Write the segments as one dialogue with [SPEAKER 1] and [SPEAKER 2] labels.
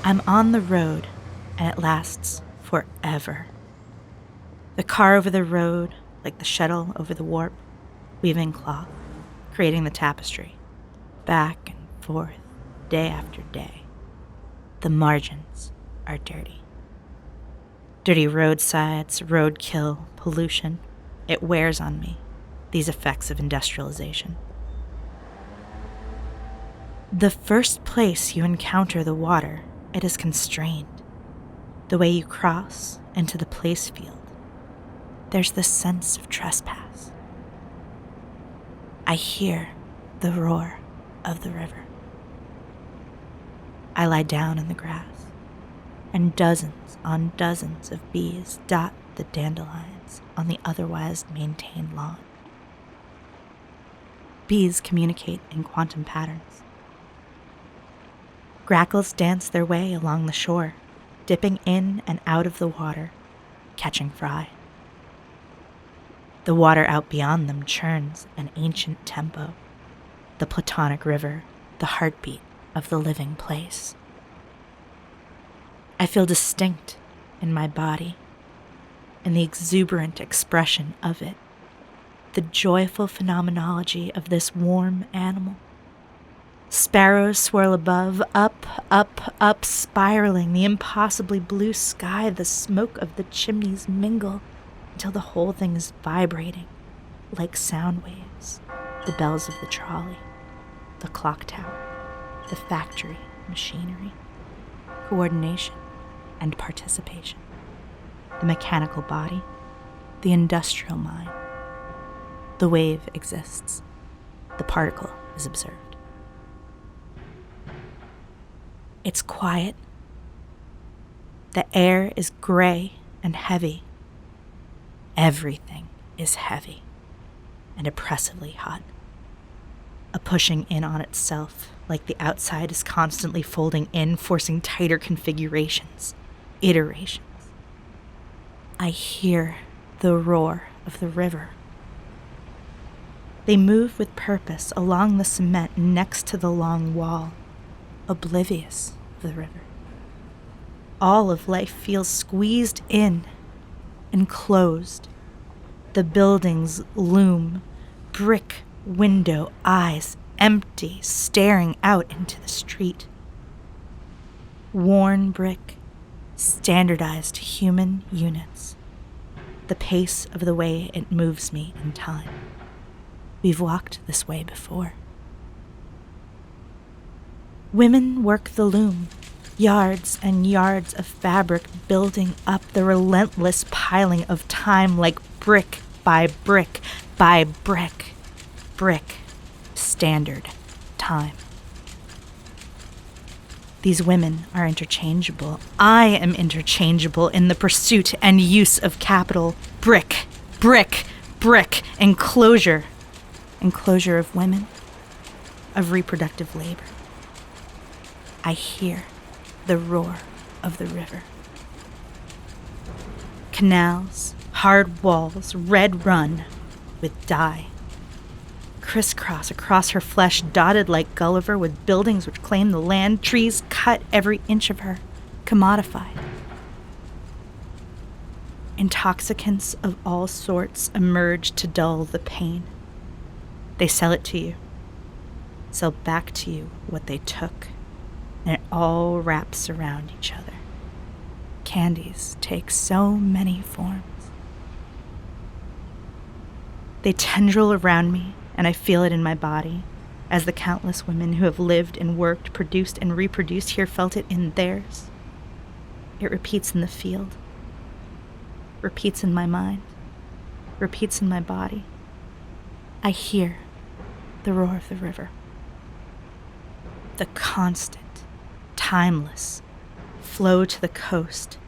[SPEAKER 1] I'm on the road, and it lasts forever. The car over the road, like the shuttle over the warp, weaving cloth, creating the tapestry, back and forth, day after day. The margins are dirty. Dirty roadsides, roadkill, pollution. It wears on me, these effects of industrialization. The first place you encounter the water, it is constrained. The way you cross into the place field, there's this sense of trespass. I hear the roar of the river. I lie down in the grass, and dozens on dozens of bees dot the dandelions on the otherwise maintained lawn. Bees communicate in quantum patterns. Grackles dance their way along the shore, dipping in and out of the water, catching fry. The water out beyond them churns an ancient tempo, the platonic river, the heartbeat of the living place. I feel distinct in my body, in the exuberant expression of it, the joyful phenomenology of this warm animal. Sparrows swirl above, up, up, up, spiraling, the impossibly blue sky, the smoke of the chimneys mingle until the whole thing is vibrating like sound waves, the bells of the trolley, the clock tower, the factory machinery, coordination and participation, the mechanical body, the industrial mind. The wave exists, the particle is observed. It's quiet. The air is gray and heavy. Everything is heavy and oppressively hot. A pushing in on itself, like the outside is constantly folding in, forcing tighter configurations, iterations. I hear the roar of the river. They move with purpose along the cement next to the long wall, oblivious of the river. All of life feels squeezed in, enclosed. The buildings loom, brick window eyes empty, staring out into the street. Worn brick, standardized human units. The pace of the way it moves me in time. We've walked this way before. Women work the loom, yards and yards of fabric building up the relentless piling of time like brick by brick by brick, brick, standard time. These women are interchangeable. I am interchangeable in the pursuit and use of capital. Brick, brick, brick, enclosure. Enclosure of women, of reproductive labor. I hear the roar of the river. Canals, hard walls, red run with dye. Crisscross across her flesh, dotted like Gulliver with buildings which claim the land, trees cut every inch of her, commodified. Intoxicants of all sorts emerge to dull the pain. They sell it to you, sell back to you what they took, and it all wraps around each other. Candies take so many forms. They tendril around me, and I feel it in my body, as the countless women who have lived and worked, produced and reproduced here felt it in theirs. It repeats in the field, repeats in my mind, repeats in my body. I hear the roar of the river. The constant, timeless flow to the coast,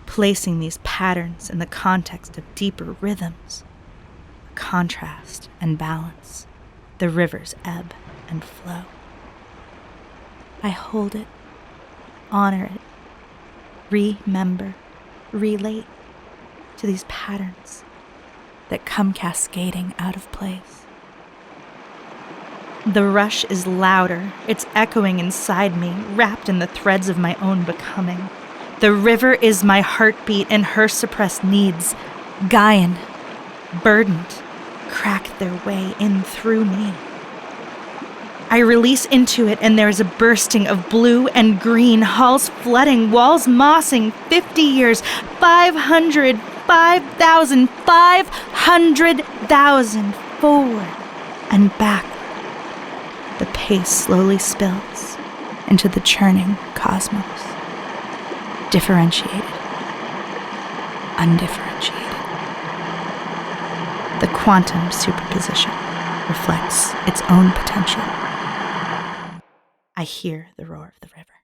[SPEAKER 1] placing these patterns in the context of deeper rhythms, contrast and balance, the river's ebb and flow. I hold it, honor it, remember, relate to these patterns that come cascading out of place. The rush is louder. It's echoing inside me, wrapped in the threads of my own becoming. The river is my heartbeat and her suppressed needs, Gaian, burdened, crack their way in through me. I release into it, and there's a bursting of blue and green, halls flooding, walls mossing, 50 years, 500, 5,000, 500,000, forward and backward. The pace slowly spills into the churning cosmos. Differentiated, undifferentiated. The quantum superposition reflects its own potential. I hear the roar of the river.